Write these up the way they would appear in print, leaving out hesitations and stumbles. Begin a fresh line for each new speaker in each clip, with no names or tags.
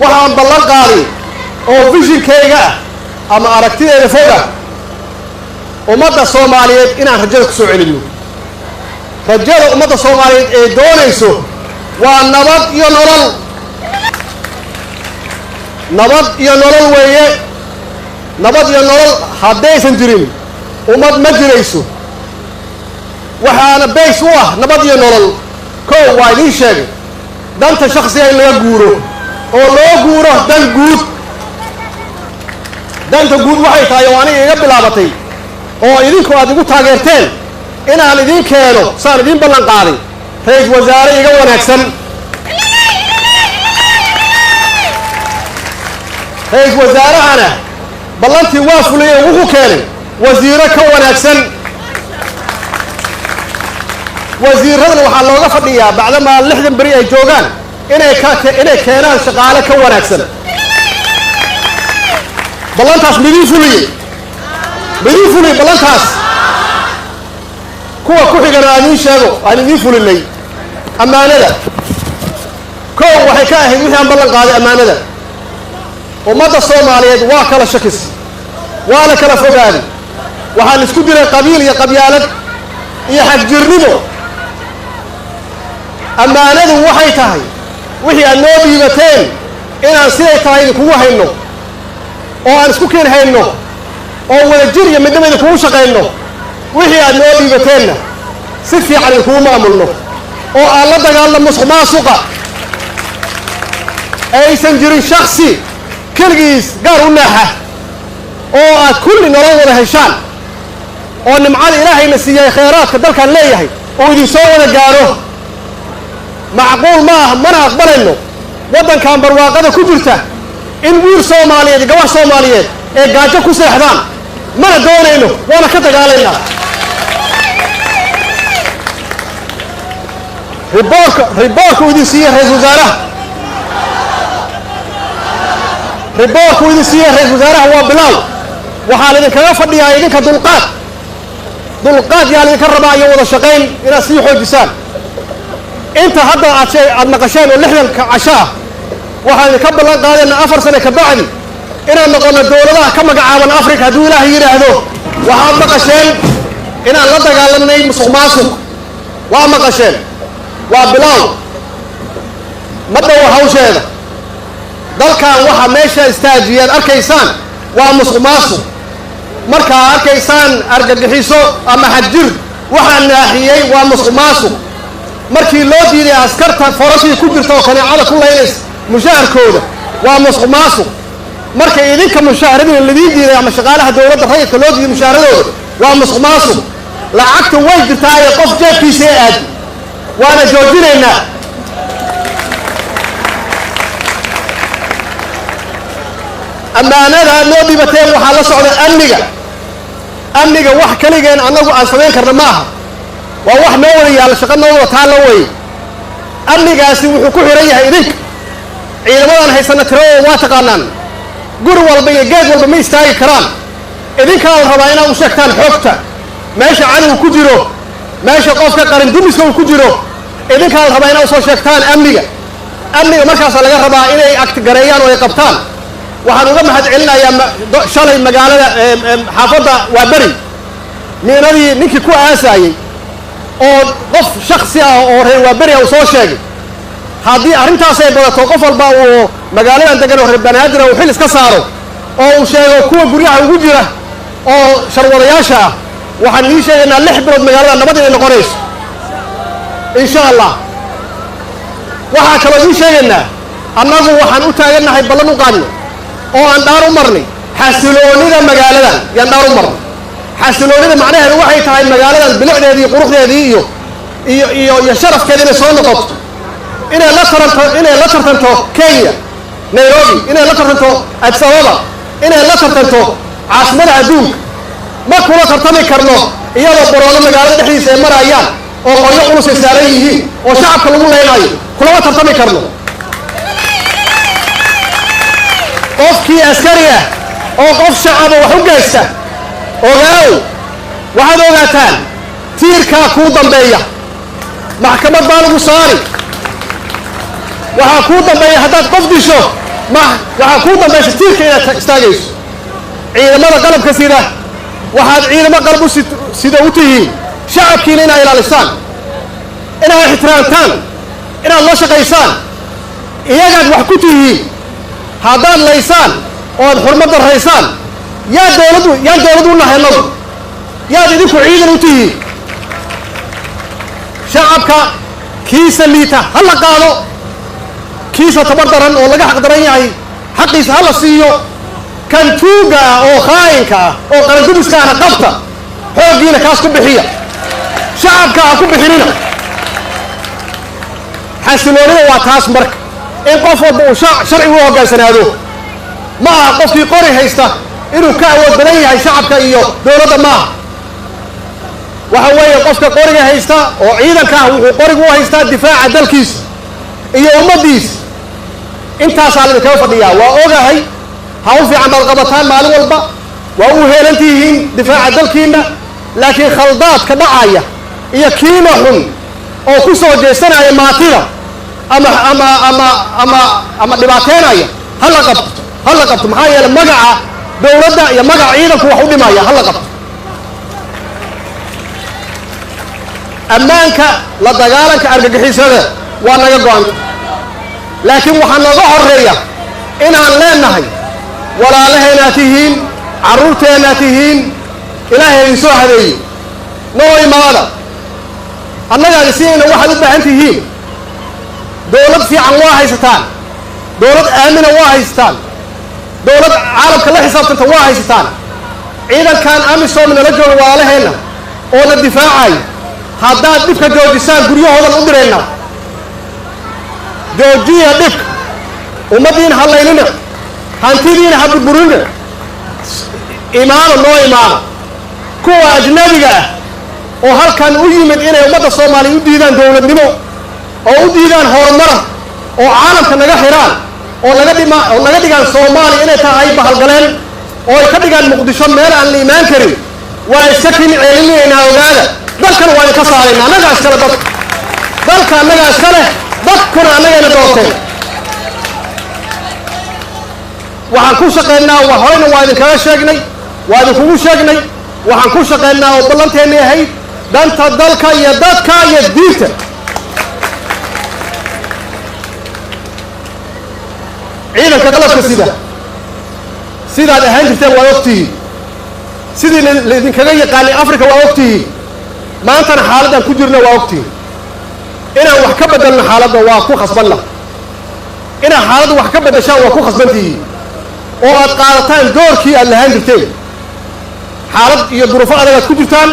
waxaan ballan qaaday oo visionkayga ama aragtideeda foga ummadda Soomaaliyeed inaan rajada ku soo celino rajada ummadda Soomaaliyeed ee doonayso waa nabad iyo nolol weeye nabad iyo nolol haddaysan jirin ummad ma jirayso waxaana bays u ah nabad iyo nolol koow waa idiin sheegay danta shakhsiga in laga guuro oo loo guuro dan guud danta guud waxay tahay oo aniga iga bilaabatay oo idinku aad igu taageerteen inaan idin keeno saan idin ballan qaaday ra'iisul wasaare iga wanaagsan ra'iisul wasaarahana ballantii waa fuliyay wuxuu keenay wasiiro ka wanaagsan wasiiradana waxaa looga fadhiyaa bacdama 60 bari ay joogaan inay keenaan shaqaale ka wanaagsan ballantaas midii fuliyay ballantaas kuwa ku xigana aan sheego aan idin fulinay amaanada koow waxay ka ahayd wixii aan ballan qaaday amaanada ummadda Soomaaliyeed waa kala shakis waa la kala fogaaday waxaan isku diray qabiil iyo qabyaalad iyo xagjirnimo amaanadu waxay tahay wixii aad noo dhiibateen inaan siday tahay kugu hayno oo aan isku keen hayno oo wada jir iyo midnimada kugu shaqeyno wixii aad noo dhiibateenna si fiican kugu maamulno oo aan la dagaalamo musuqmaasuqa aysan jirin shakhsi kaligiis gaar u naaxa oo aad kulli nolol wada heshaan oo nimcada ilaahayna siiyay khayraadka dalkan leeyahay oo idin soo wada gaaro macquul ma ah mana aqbalayno waddankan barwaaqada ku jirta in wiil Soomaaliyeed gabar Soomaaliyeed ee gaajo ku seexdaan mana doonayno waana ka dagaalaynaa riboorka idin siiyay ra'iisul wasaaraha waa bilaaw waxaa idinkaga fadhiyaa idinka dulqaad yaa idinka rabaa iyo wada shaqayn inaad sii xoojisaan inta hadda aad naqasheen oo 60 casho ah waxaan idinka ballan qaadayna 4 sano ka bacdi inaan noqono dowladaha ka magacaaban Afrika hadduu Ilaahay yiraahdo waxaad maqasheen inaan la dagaalanay musuqmaasuq waa maqasheen waa bilaaw ma dhaw hawsheeda dalkan waxa meesha istaajiyeen arkaysaan waa musuqmaasuq marka arkaysaan argagixiso ama xajir waxaan naaxiyay waa musuqmaasuq markii loo diiday askarta forashii ku jirta oo kaneecada ku leeyahay mushaharkooda waa musuqmaasuq marka idinka mushaharadii la diiday ama shaqaalaha dawladda rayidka loo diiday mushaharadooda waa musuqmaasuq lacagta way jirtaa ay qof jeebkiisa aad waana joojinaynaa amaanada noo dhibateen waxaa la socda amniga wax kaligeen annagu aan samayn karna maaha waa wax noo wada yaal shaqo noo wada taalo way amnigaasi wuxuu ku xiran yahay idinka ciidamadan haysana tirada waa taqaanaan guri walba iyo geed walba ma istaagi karaan idinkaa la rabaa inaad u sheegtaan xogta meesha canigu ku jiro meesha qofka qarin dumiska uu ku jiro idinkaa la rabaa inaad soo sheegtaan amniga markaas laga rabaa inay gareeyaan oo ay qabtaan waxaan uga mahad celinayaa shalay magaalada xaafadda waa bari miinadii ninkii ku aasayay oo qof shakhsi ah oo reer waa bari uu soo sheegay haddii arrintaas ay badato qof walba uu magaaladan degan oo reer banaadir uu xil iska saaro oo uu sheego kuwa guryaha ugu jira oo sharwadayaasha ah waxaan idin sheegaynaa 6 bilood magaalada nabad inay noqonayso insha Allah waxaa kaloo idin sheegaynaa annagu waxaan u taagannahay ballan u qaadno oo aan dhaar u marnay xasiloonida magaaladan yaan dhaar u marnay xasiloonida macnaheedu waxay tahay magaaladan bilicdeedii quruxdeedii iyo sharafkeeda inay soo noqoto inay la tartanto Kenya Nairobi inay la tartanto Addis Ababa inay la tartanto caasimada adduunka ma kula tartami karno iyadoo boroono magaalada dhexdiisa ay marayaan oo qoryo culus ay saaran yihiin oo shacabka lagu leenayo kulama tartami karno qofkii askari ah oo qof shacab wax u geysta ogaaw waxaad ogaataan tiirkaa kuu dambeeya maxkamad baa lagu saari waxaa kuu dambeeya haddaad qof disho ما وحكومة ما يشتير كي استاجيس إذا ما قلب كسيدة واحد إذا ما قلبه سيدوته شعب كيننا إلى لسان إنا احترام تام إنا الله شقيسان إيجاد وحكوته هذا الليسان والحرمة الرئيسان يا دولد الله يلو يا ديكو عيد الوتيه شعبك كيس الليتا هلا قالوا كيس تبردرن ولا حقدرن ياهي حقيس هلا سيو كان توغا او خاينكا او قرنكبس كان قبطه xoogina kaas ku bixiya shacabka ku bixinina xasiloonida waa taas marka in qof walba uu sharci u hogaansanaado ma aha qofkii qori haysta inuu ka awood badan yahay shacabka iyo dowladda maaha waxa weeye qofka qoriga haysta oo ciidanka ah wuxuu qorigu u haystaa difaaca dalkiisa iyo ummadiisa intaas aan idinkaga fadhiyaa waa ogahay hawl fiican baad qabataan maalin walba waa u heelantihiin difaaca dalkiina laakiin khaldaadka dhacaya iyo kiina xun oo ku soo jeesanaya maatida ama dhibaateynaya hala qabto maxaa yeelay magaca dowladda iyo magaca ciidanku wax u dhimaya hala qabto ammaanka la dagaalanka argagixisada waa naga go'anta laakiin waxaa nooga horeeya inaan leenahay walaalaheena tihiin carruurteena tihiin ilaahay idin soo hadeeyey noo imaada annagaan siinayna waxaad u baahan tihiin dowlad fiican waa haysataan dowlad aamina waa haysataan dowlad caalamka la xisaabtanta waa haysataan ciidankan amisom nala jooga walaalaheena oo la difaacay haddaad dhibka joojisaan guryahoodan u dirayna joojiya dhibka ummaddiina ha laynina hantidiina ha burburina imaano noo imaano kuwa ajnabiga ah oo halkan u yimid inay ummadda soomaaliya u diidaan dowladnimo oo u diidaan horumar oo caalamka naga xiraan oo naga dhigaan soomaaliya inay tahay bahalgaleen oo ay ka dhigaan muqdisho meel aan la imaan karin waa iska kin ceelinaynaa ogaada dalkan waa idinka saarayna annagaa iskale dalka annagaa iskale dadkuna annagayna doorteen waxaan ku shaqaynaa horeyna waa idinkaga sheegnay waa idinkugu sheegnay waxaan ku shaqaynaa oo ballanteena ahayd danta dalka iyo dadka iyo diinta ciidanka qalabka sidaad ahaan jirteen waa ogtihiin sidii laidinkaga yaqaanay africa waa ogtihiin maantana xaaladdan ku jirna waa ogtihiin inaan wax ka bedelno xaaladda waa ku khasbanna inaad xaaladda wax ka bedeshaan waa ku khasbantihiin oo aad qaadataan doorkii aad lahaan jirteen xaalad iyo duruufo adagaad ku jirtaan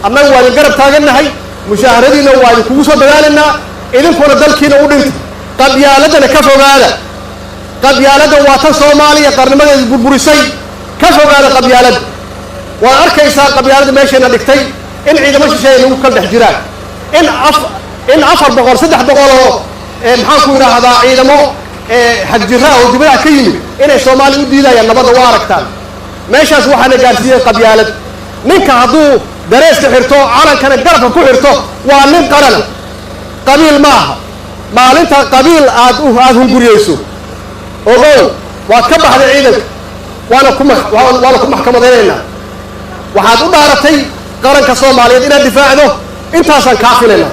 annaga waa idin garab taagannahay mushaharadiina waa idinkugu soo dadaalaynaa idinkuna dalkiina u dhinta qabyaaladana ka fogaada qabyaaladda waa tan soomaaliya qarnimadeeda burburisay ka fogaada qabyaaladda waad arkaysaa qabyaaladda meeshayna dhigtay in ciidamo shisheeye lagu kala dhex jiraan in 400 300 oo maxaan ku yidhaahdaa ciidamo xagjira oo dibadaha ka yimid inay soomaaliya u diidayaan nabadda waa aragtaan meeshaas waxaana gaarsiiyey qabyaalad ninka hadduu dareeska xirto calankana garabka ku xirto waa nin qarana qabiil ma aha maalinta qabiil aad hunguriyeyso ogow waad ka baxday ciidanka waana ku maxkamadaynaynaa waxaad u dhaaratay qaranka soomaaliyeed inaad difaacdo intaasaan kaa filaynaa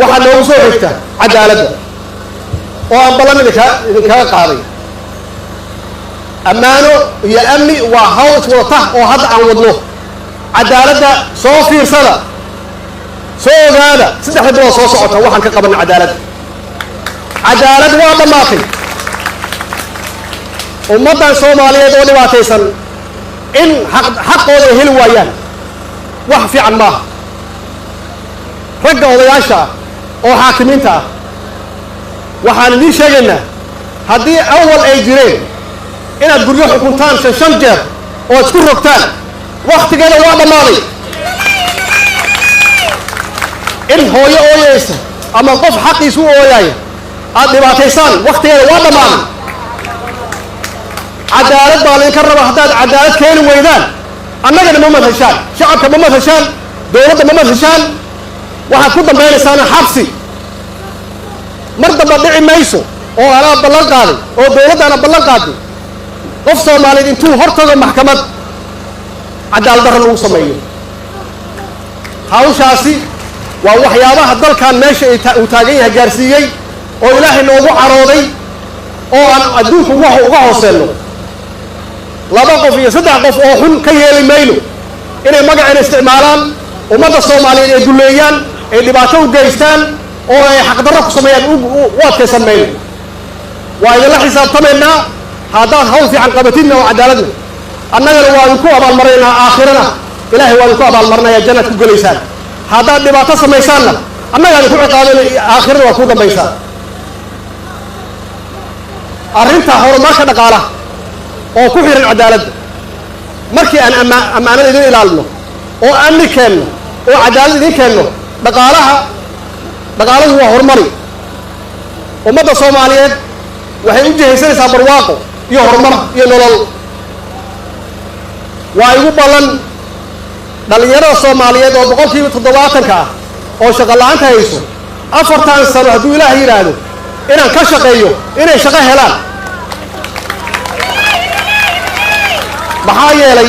waxaa noogu soo xigta cadaaladda oo aan ballan idinkaga qaaday ammaano iyo amni waa hawl iswadata oo hadda aan wadno cadaaladda soo fiirsada soo ogaada 3 bilood soo socota waxaan ka qabanay cadaaladda waa dhammaatay ummaddan soomaaliyeed oo dhibaataysan in xaqooda ay heli waayaan wax fiican maaha ragga odayaasha ah oo xaakimiinta ah waxaan idiin sheegaynaa haddii awal ay jireen inaad guryo xukuntaan 5 jeer oo isku rogtaan waktigeeda waa dhammaaday in hooyo ooyeysa ama qof xaqiisu u ooyaya aad dhibaataysaan waktigeeda waa dhammaaday cadaalad baa laydinka raba haddaad cadaalad keeni weydaan annagana ma madhashaan shacabka ma madhashaan dowladda ma madhashaan waxaad ku dambaynaysaana xabsi mar damba dhici mayso oo ana ballan qaaday oo dawladana ballan qaaday qof Soomaaliyeed intuu hortago maxkamad cadaalad darro lagu sameeyo hawshaasi waa waxyaabaha dalkan meesha uu taagan yahay gaarsiiyay oo Ilaahay noogu carooday oo aan adduunku wax uga hooseeno laba qof iyo saddex qof oo xun ka yeeli mayno inay magaceen isticmaalaan ummadda Soomaaliyeed ay duleeyaan ay dhibaato u geystaan oo ay xaq darro ku sameeyaan u adkaysan mayno waa idin la xisaabtamaynaa haddaan hawl fiican qabatidna oo cadaaladna annagana waan ku abaalmaraynaa aakhirana Ilaahay waan ku abaalmarinayaa jannad ku galaysaan haddaad dhibaato samaysaanna annagaan ku ciqaabayna aakhirana waa ku dambaysaa arrinta horumarka dhaqaalaha oo ku xiran cadaaladda markii aan ammaanada idin ilaalino oo amni keenno oo cadaalad idin keenno dhaqaalahu waa horumari ummadda Soomaaliyeed waxay u jihaysanaysaa barwaaqo iyo horumar iyo nolol waa igu ballan dhalinyarada Soomaaliyeed oo 70% ah oo shaqo la'aanta hayso 4 sano hadduu Ilaahay yiraahdo inaan ka shaqeeyo inay shaqo helaan maxaa yeelay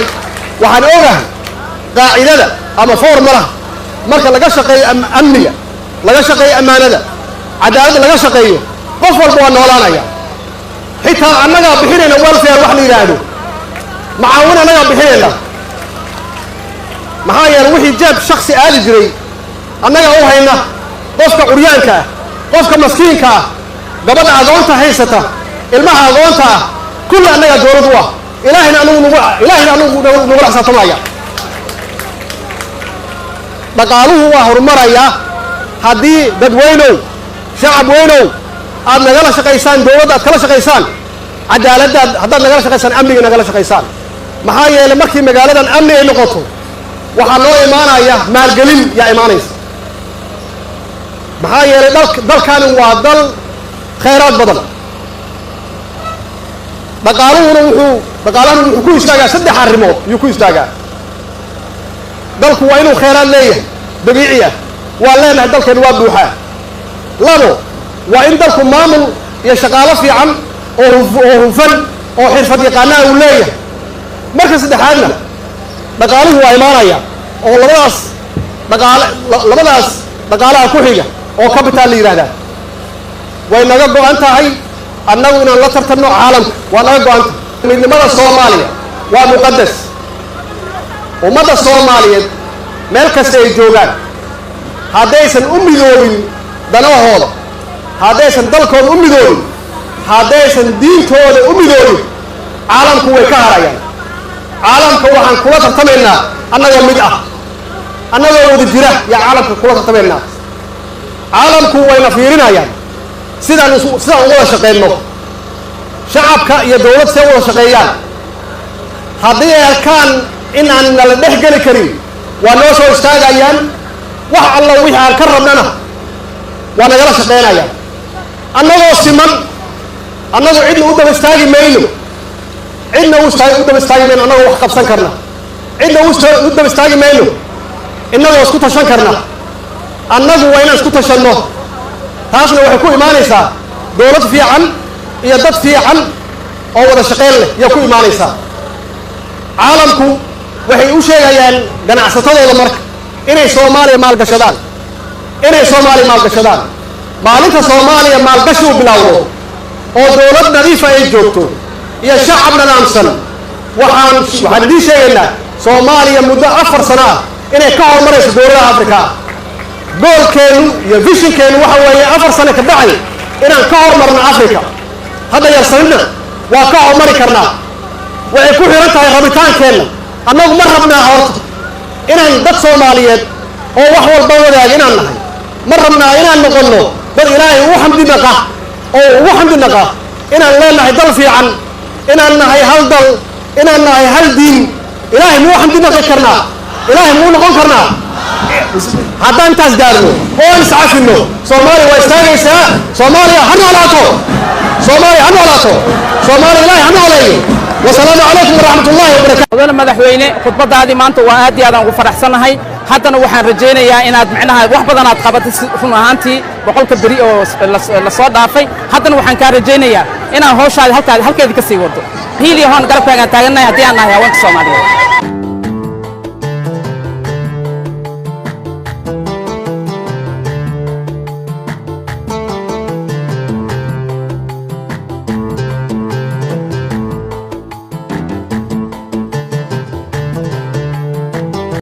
waxaan ogahay qaacidada ama formula marka laga shaqeeyo amniga laga shaqeeyo ammaanada cadaaladda laga shaqeeyo qof walba waa noolaanaya xitaa annaga bixinayna welfare wax la yiraahdo macaawin annaga bixinayna maxaa yeelay wixii jeeb shakhsi aadi jiray annaga u hayna qofka curyaanka ah qofka maskiinka ah gabadha agoonta haysata ilmaha agoonta ah kulli annaga dawlad u ah ilaahina anugu nagu xisaabtamaya dhaqaaluhu waa horumaraya haddii dadweynow shacab weynow aad nagala shaqaysaan dawladda aad kala shaqaysaan cadaaladda haddaad nagala shaqaysaan amniga nagala shaqaysaan maxaa yeelay markii magaaladan amni ay noqoto waxaa loo imaanaya maalgelin yaa imaanaysa maxaa yeelay dalkani waa dal khayraad badan dhaqaaluhuna wuxuu ku istaagaa 3 arrimood yuu ku istaagaa dalku waa inuu khayraad leeyahay dabiici ah waa leenahay dalkeenu waa buuxaa labo waa in dalku maamul iyo shaqaalo fiican oo hufan oo xirfad yaqaanaa uu leeyahay marka saddexaadna dhaqaaluhu waa imaanaya oo labadaas dhaqaalaha ku xiga oo capital la yiraahdaa way naga go'an tahay annagu inaan la tartanno caalamka waa naga go'an tahay midnimada Soomaaliya waa muqaddas ummadda Soomaaliyeed meel kasta ay joogaan haddaysan u midoobin danahooda haddaysan dalkooda u midoobin haddaysan diintooda u midoobin caalamku way ka harayaan caalamka waxaan kula tartamaynaa annagoo mid ah annagoo wada jira yaa caalamka kula tartamaynaa caalamku wayna fiirinayaan sidaan wada shaqeyno shacabka iyo dawlad see wada shaqeeyaan haddii ay arkaan in aan nala dhex geli karin waa noo soo istaagayaan wax alla wixii aan ka rabnana waa nagala shaqeynayaan annagoo siman annagu cidna u daba istaagi mayno cidna u daba istaagi mayno annagoo wax qabsan karna cidna u daba istaagi mayno innagoo isku tashan karna annagu waa inaan isku tashanno taasna waxay ku imaanaysaa dawlad fiican iyo dad fiican oo wada shaqeyn leh yaa ku imaanaysaa caalamku waxay u sheegayaan ganacsatadooda marka inay Soomaaliya maalgashadaan maalinta Soomaaliya maalgashi u bilowdo oo dawlad nadiif ay joogto iyo shacab nidaamsan waxaan idin sheegaynaa Soomaaliya muddo 4 sano ah inay ka horumarayso dawladaha Afrika goolkeenu iyo visionkeenu waxa weeye 4 sano ka bacay inaan ka horumarno Afrika hadda yarsanna waa ka horumari karnaa waxay ku xiran tahay rabitaankeenna annagu ma rabnaa horta inaan dad Soomaaliyeed oo wax walba wadaag inaan nahay ma rabnaa inaan noqono dad Ilaahay ugu xamdi naqa inaan leenahay dal fiican inaan nahay hal dal inaan nahay hal diin Ilaahay muu xamdi naqi karnaa Ilaahay muu noqon karnaa haddaan intaas gaarno oo iscafino Soomaaliya waa istaagaysaa Soomaaliya ha noolaato Soomaaliya Ilaahay ha nooleeyo والسلام عليكم ورحمة الله وبركاته.
مدن مدحوينه khudbadaadii maanta waa aad iyo aad aan ugu faraxsanahay haddana waxaan rajaynayaa inaad macnaha wax badan aad qabatay run ahaantii boqolka bari oo la soo dhaafay haddana waxaan ka rajaynayaa inaan hawshaada halkeedii ka sii wado hiil iyo hoon garabkaaga taagannahay haddii aan nahay haweenka Soomaaliyeed